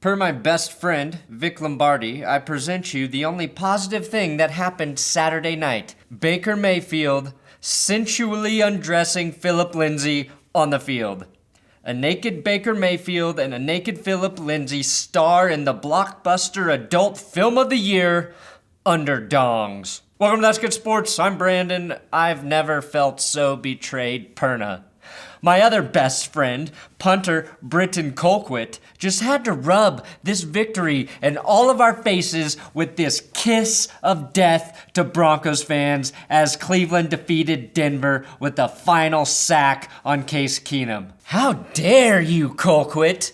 Per my best friend, Vic Lombardi, I present you the only positive thing that happened Saturday night. Baker Mayfield sensually undressing Philip Lindsay on the field. A naked Baker Mayfield and a naked Philip Lindsay star in the blockbuster adult film of the year, Underdongs. Welcome to That's Good Sports. I'm Brandon. I've never felt so betrayed, Perna. My other best friend, punter Britton Colquitt, just had to rub this victory in all of our faces with this kiss of death to Broncos fans as Cleveland defeated Denver with the final sack on Case Keenum. How dare you, Colquitt?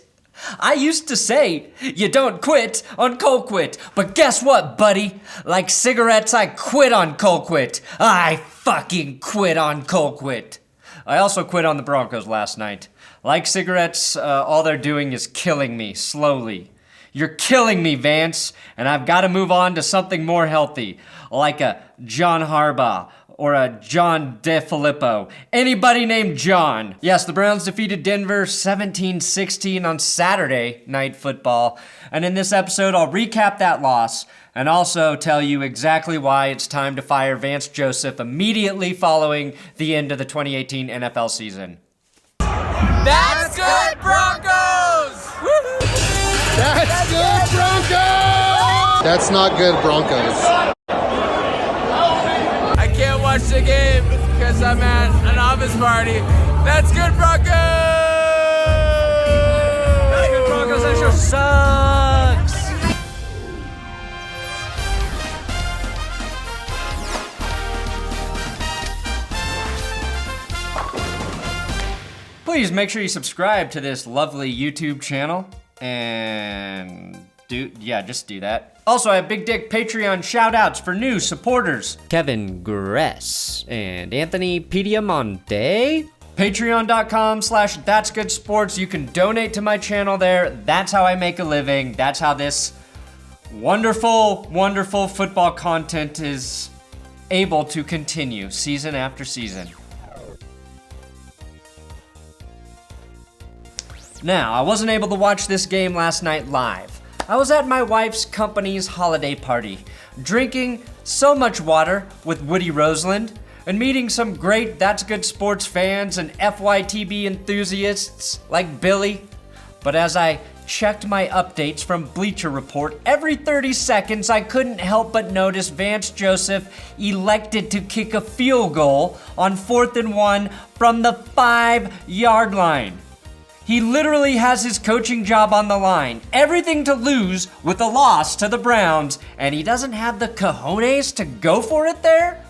I used to say, you don't quit on Colquitt, but guess what, buddy? Like cigarettes, I quit on Colquitt. I fucking quit on Colquitt. I also quit on the Broncos last night. Like cigarettes, all they're doing is killing me, slowly. You're killing me, Vance, and I've got to move on to something more healthy, like a John Harbaugh or a John DeFilippo. Anybody named John. Yes, the Browns defeated Denver 17-16 on Saturday Night Football, and in this episode, I'll recap that loss and also tell you exactly why it's time to fire Vance Joseph immediately following the end of the 2018 NFL season. That's good, Broncos! That's good, Broncos! That's not good, Broncos. I can't watch the game because I'm at an office party. That's good, Broncos! That's good, Broncos. That show sucks. Please make sure you subscribe to this lovely YouTube channel and just do that. Also, I have Big Dick Patreon shout-outs for new supporters. Kevin Gress and Anthony Piediamonte. Patreon.com/ThatsGoodSports. You can donate to my channel there. That's how I make a living. That's how this wonderful, wonderful football content is able to continue season after season. Now, I wasn't able to watch this game last night live. I was at my wife's company's holiday party, drinking so much water with Woody Roseland, and meeting some great That's Good Sports fans and FYTB enthusiasts like Billy. But as I checked my updates from Bleacher Report, every 30 seconds I couldn't help but notice Vance Joseph elected to kick a field goal on 4th and 1 from the 5-yard line. He literally has his coaching job on the line, everything to lose with a loss to the Browns, and he doesn't have the cojones to go for it there?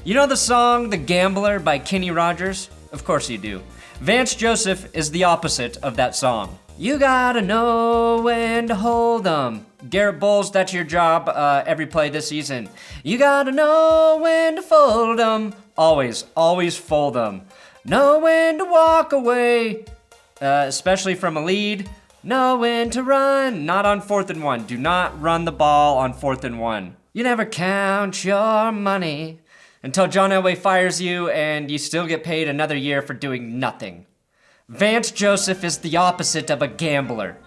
You know the song The Gambler by Kenny Rogers? Of course you do. Vance Joseph is the opposite of that song. You gotta know when to hold 'em. Garrett Bowles, that's your job every play this season. You gotta know when to fold 'em. Always, always fold 'em. Know when to walk away. Especially from a lead. Know when to run, not on 4th and 1. Do not run the ball on 4th and 1. You never count your money until John Elway fires you and you still get paid another year for doing nothing. Vance Joseph is the opposite of a gambler.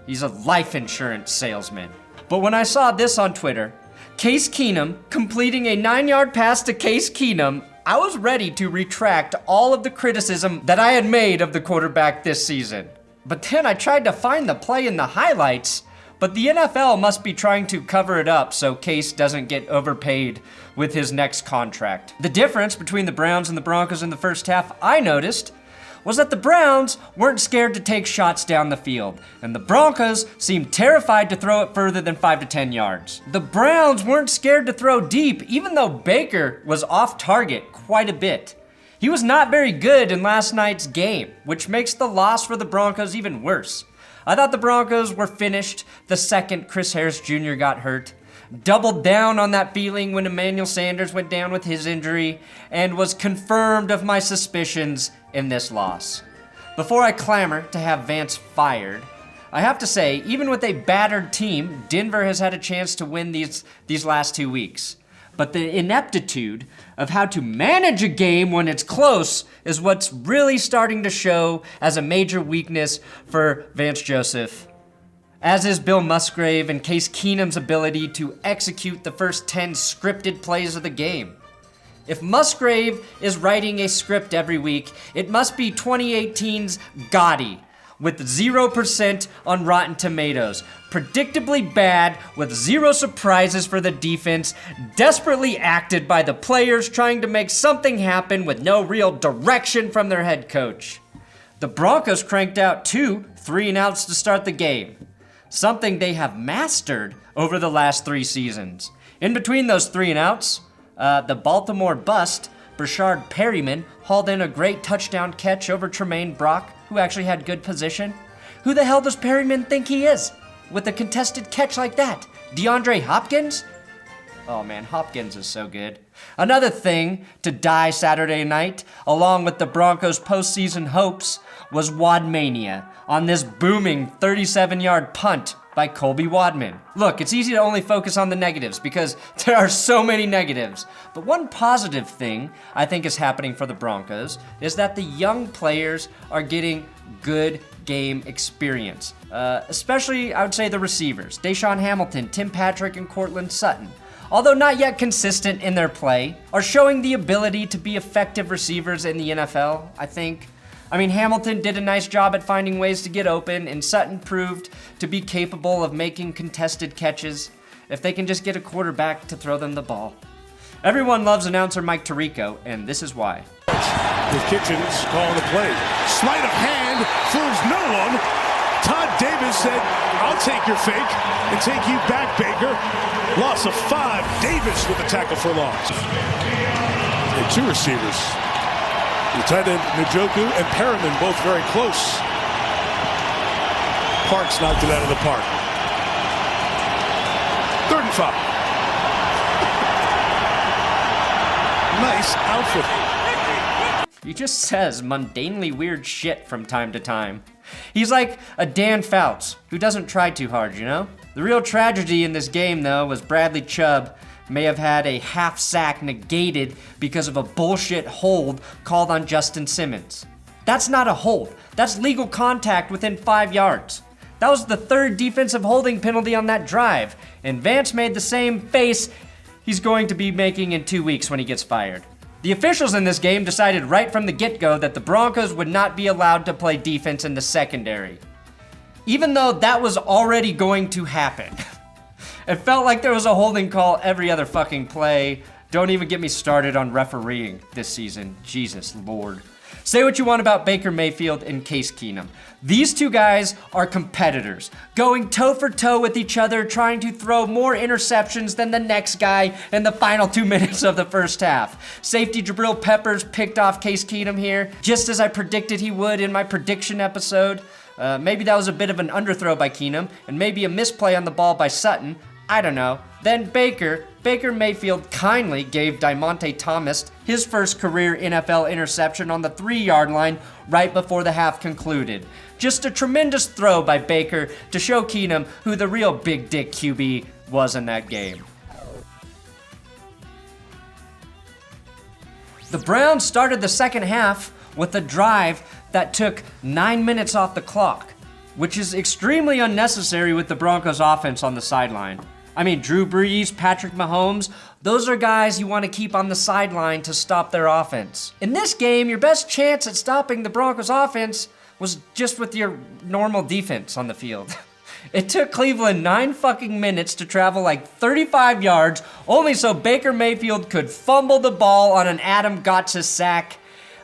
He's a life insurance salesman. But when I saw this on Twitter, Case Keenum completing a 9-yard pass to Case Keenum, I was ready to retract all of the criticism that I had made of the quarterback this season. But then I tried to find the play in the highlights, but the NFL must be trying to cover it up so Case doesn't get overpaid with his next contract. The difference between the Browns and the Broncos in the first half, I noticed, was that the Browns weren't scared to take shots down the field, and the Broncos seemed terrified to throw it further than 5 to 10 yards. The Browns weren't scared to throw deep, even though Baker was off target quite a bit. He was not very good in last night's game, which makes the loss for the Broncos even worse. I thought the Broncos were finished the second Chris Harris Jr. got hurt. Doubled down on that feeling when Emmanuel Sanders went down with his injury, and was confirmed of my suspicions in this loss. Before I clamor to have Vance fired, I have to say, even with a battered team, Denver has had a chance to win these last 2 weeks. But the ineptitude of how to manage a game when it's close is what's really starting to show as a major weakness for Vance Joseph. as is Bill Musgrave and Case Keenum's ability to execute the first 10 scripted plays of the game. If Musgrave is writing a script every week, it must be 2018's Gotti, with 0% on Rotten Tomatoes. Predictably bad, with 0 surprises for the defense, desperately acted by the players trying to make something happen with no real direction from their head coach. The Broncos cranked out 2 3-and-outs to start the game, something they have mastered over the last 3 seasons. In between those 3-and-outs, the Baltimore bust, Brashard Perryman, hauled in a great touchdown catch over Tremaine Brock, who actually had good position. Who the hell does Perryman think he is with a contested catch like that? DeAndre Hopkins? Oh man, Hopkins is so good. Another thing to die Saturday night, along with the Broncos' postseason hopes, was Wadmania on this booming 37-yard punt by Colby Wadman. Look, it's easy to only focus on the negatives because there are so many negatives. But one positive thing I think is happening for the Broncos is that the young players are getting good game experience. Especially, I would say, the receivers. Deshaun Hamilton, Tim Patrick, and Courtland Sutton, although not yet consistent in their play, are showing the ability to be effective receivers in the NFL, I think. I mean, Hamilton did a nice job at finding ways to get open, and Sutton proved to be capable of making contested catches if they can just get a quarterback to throw them the ball. Everyone loves announcer Mike Tirico, and this is why. With Kitchens calling the play. Sleight of hand fools no one. Todd Davis said, "I'll take your fake and take you back, Baker." Loss of 5. Davis with the tackle for loss. And 2 receivers. The tight end Njoku and Perriman both very close. Parks knocked it out of the park. 3rd and 5. Nice outfit. He just says mundanely weird shit from time to time. He's like a Dan Fouts who doesn't try too hard, you know? The real tragedy in this game, though, was Bradley Chubb may have had a half sack negated because of a bullshit hold called on Justin Simmons. That's not a hold. That's legal contact within 5 yards. That was the 3rd defensive holding penalty on that drive, and Vance made the same face he's going to be making in 2 weeks when he gets fired. The officials in this game decided right from the get-go that the Broncos would not be allowed to play defense in the secondary, even though that was already going to happen. It felt like there was a holding call every other fucking play. Don't even get me started on refereeing this season. Jesus Lord. Say what you want about Baker Mayfield and Case Keenum. These 2 guys are competitors, going toe for toe with each other, trying to throw more interceptions than the next guy in the final 2 minutes of the first half. Safety Jabril Peppers picked off Case Keenum here, just as I predicted he would in my prediction episode. Maybe that was a bit of an underthrow by Keenum, and maybe a misplay on the ball by Sutton. I don't know. Then Baker Mayfield kindly gave Diamante Thomas his first career NFL interception on the 3-yard line right before the half concluded. Just a tremendous throw by Baker to show Keenum who the real big dick QB was in that game. The Browns started the second half with a drive that took 9 minutes off the clock, which is extremely unnecessary with the Broncos offense on the sideline. I mean, Drew Brees, Patrick Mahomes, those are guys you want to keep on the sideline to stop their offense. In this game, your best chance at stopping the Broncos offense was just with your normal defense on the field. It took Cleveland 9 fucking minutes to travel like 35 yards, only so Baker Mayfield could fumble the ball on an Adam Gotcha sack.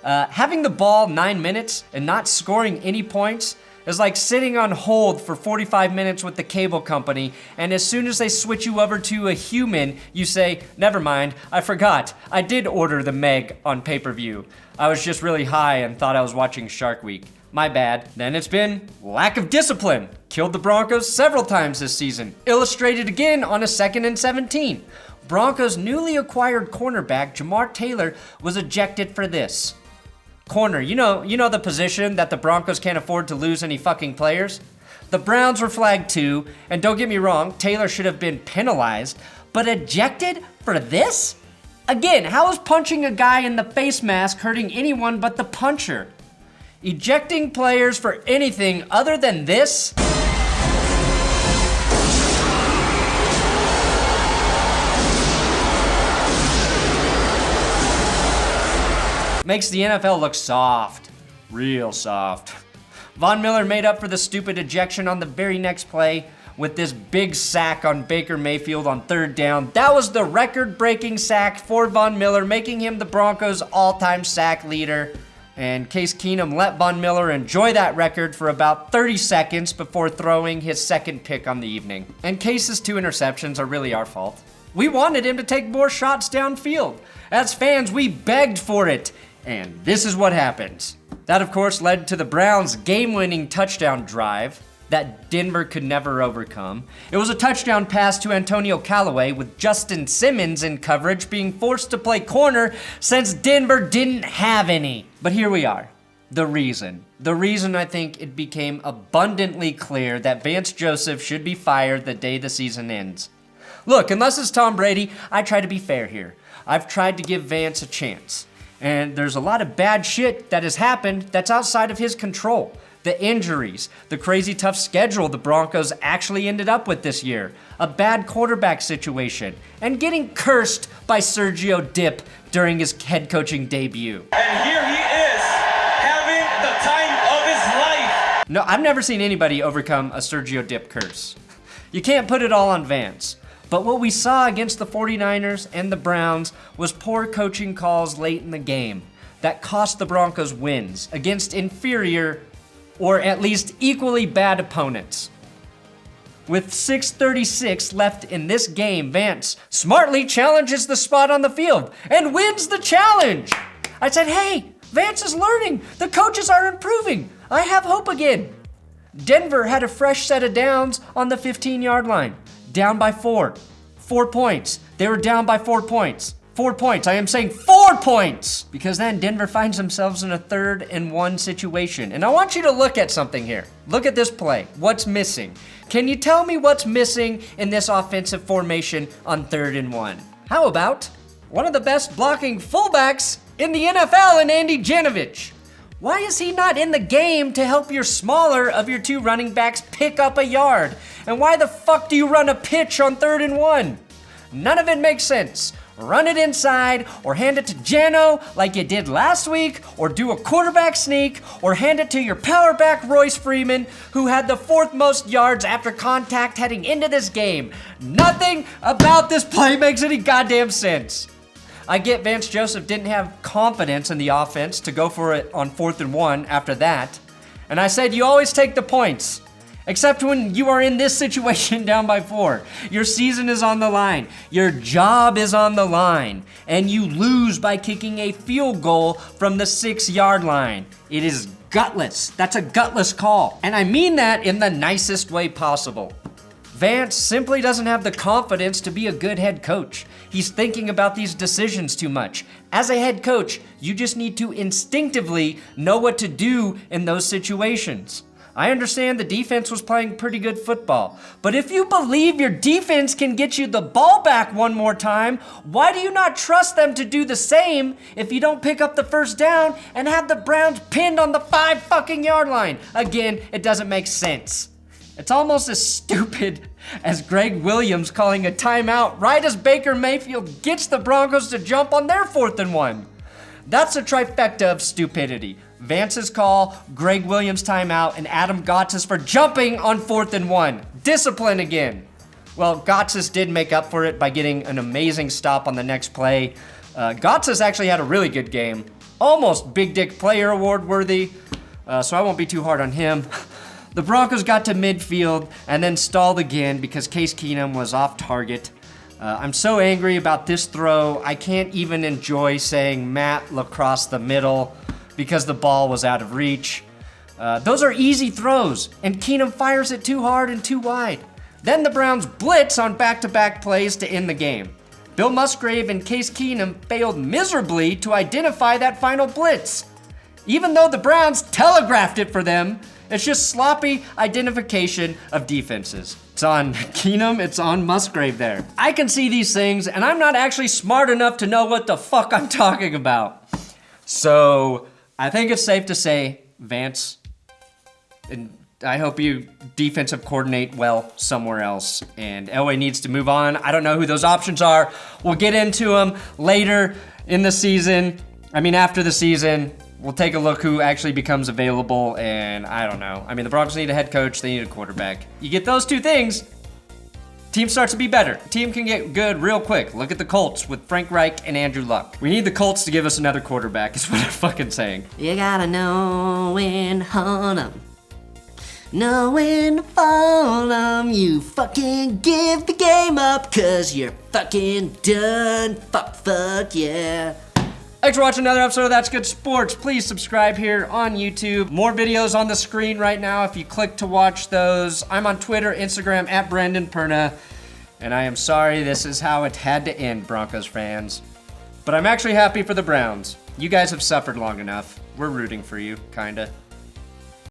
Having the ball 9 minutes and not scoring any points is like sitting on hold for 45 minutes with the cable company, and as soon as they switch you over to a human, you say, "Never mind, I forgot. I did order the Meg on pay-per-view. I was just really high and thought I was watching Shark Week. My bad." Then it's been lack of discipline. Killed the Broncos several times this season. Illustrated again on a 2nd and 17. Broncos' newly acquired cornerback, Jamar Taylor, was ejected for this. Corner, you know the position that the Broncos can't afford to lose any fucking players? The Browns were flagged too, and don't get me wrong, Taylor should have been penalized, but ejected for this? Again, how is punching a guy in the face mask hurting anyone but the puncher? Ejecting players for anything other than this? makes the NFL look soft. Real soft. Von Miller made up for the stupid ejection on the very next play with this big sack on Baker Mayfield on 3rd down. That was the record-breaking sack for Von Miller, making him the Broncos' all-time sack leader. And Case Keenum let Von Miller enjoy that record for about 30 seconds before throwing his second pick on the evening. And Case's 2 interceptions are really our fault. We wanted him to take more shots downfield. As fans, we begged for it. And this is what happens. That, of course, led to the Browns' game-winning touchdown drive that Denver could never overcome. It was a touchdown pass to Antonio Callaway with Justin Simmons in coverage, being forced to play corner since Denver didn't have any. But here we are. The reason I think it became abundantly clear that Vance Joseph should be fired the day the season ends. Look, unless it's Tom Brady, I try to be fair here. I've tried to give Vance a chance. And there's a lot of bad shit that has happened that's outside of his control. The injuries, the crazy tough schedule the Broncos actually ended up with this year, a bad quarterback situation, and getting cursed by Sergio Dip during his head coaching debut. And here he is, having the time of his life. No, I've never seen anybody overcome a Sergio Dip curse. You can't put it all on Vance. But what we saw against the 49ers and the Browns was poor coaching calls late in the game that cost the Broncos wins against inferior or at least equally bad opponents. With 6:36 left in this game, Vance smartly challenges the spot on the field and wins the challenge. I said, hey, Vance is learning. The coaches are improving. I have hope again. Denver had a fresh set of downs on the 15-yard line. Down by 4. 4 points. They were down by 4 points. 4 points. I am saying 4 points! Because then Denver finds themselves in a 3rd and 1 situation. And I want you to look at something here. Look at this play. What's missing? Can you tell me what's missing in this offensive formation on 3rd and 1? How about one of the best blocking fullbacks in the NFL in Andy Janovich? Why is he not in the game to help your smaller of your 2 running backs pick up a yard? And why the fuck do you run a pitch on 3rd and 1? None of it makes sense. Run it inside, or hand it to Jano like you did last week, or do a quarterback sneak, or hand it to your power back Royce Freeman, who had the 4th most yards after contact heading into this game. Nothing about this play makes any goddamn sense. I get Vance Joseph didn't have confidence in the offense to go for it on 4th and 1 after that. And I said, you always take the points. Except when you are in this situation down by 4. Your season is on the line. Your job is on the line. And you lose by kicking a field goal from the 6-yard line. It is gutless. That's a gutless call. And I mean that in the nicest way possible. Vance simply doesn't have the confidence to be a good head coach. He's thinking about these decisions too much. As a head coach, you just need to instinctively know what to do in those situations. I understand the defense was playing pretty good football, but if you believe your defense can get you the ball back one more time, why do you not trust them to do the same if you don't pick up the 1st down and have the Browns pinned on the 5-fucking-yard line? Again, it doesn't make sense. It's almost as stupid as Greg Williams calling a timeout right as Baker Mayfield gets the Broncos to jump on their 4th and 1. That's a trifecta of stupidity. Vance's call, Greg Williams' timeout, and Adam Gotsis for jumping on 4th and 1. Discipline again. Well, Gotsis did make up for it by getting an amazing stop on the next play. Gotsis actually had a really good game. Almost Big Dick Player Award worthy, so I won't be too hard on him. The Broncos got to midfield and then stalled again because Case Keenum was off target. I'm so angry about this throw, I can't even enjoy saying Matt across the middle because the ball was out of reach. Those are easy throws, and Keenum fires it too hard and too wide. Then the Browns blitz on back-to-back plays to end the game. Bill Musgrave and Case Keenum failed miserably to identify that final blitz. Even though the Browns telegraphed it for them, it's just sloppy identification of defenses. It's on Keenum, it's on Musgrave there. I can see these things, and I'm not actually smart enough to know what the fuck I'm talking about. So, I think it's safe to say, Vance, and I hope you defensive coordinate well somewhere else. And Elway needs to move on. I don't know who those options are. We'll get into them later in the season. I mean, after the season, we'll take a look who actually becomes available, and I don't know. I mean, the Broncos need a head coach, they need a quarterback. You get those two things, team starts to be better. Team can get good real quick. Look at the Colts with Frank Reich and Andrew Luck. We need the Colts to give us another quarterback, is what I'm fucking saying. You gotta know when to hold 'em. Know when to fold 'em. You fucking give the game up, cause you're fucking done. Fuck, yeah. Thanks for watching another episode of That's Good Sports. Please subscribe here on YouTube. More videos on the screen right now if you click to watch those. I'm on Twitter, Instagram, at Brendan Perna. And I am sorry this is how it had to end, Broncos fans. But I'm actually happy for the Browns. You guys have suffered long enough. We're rooting for you, kinda.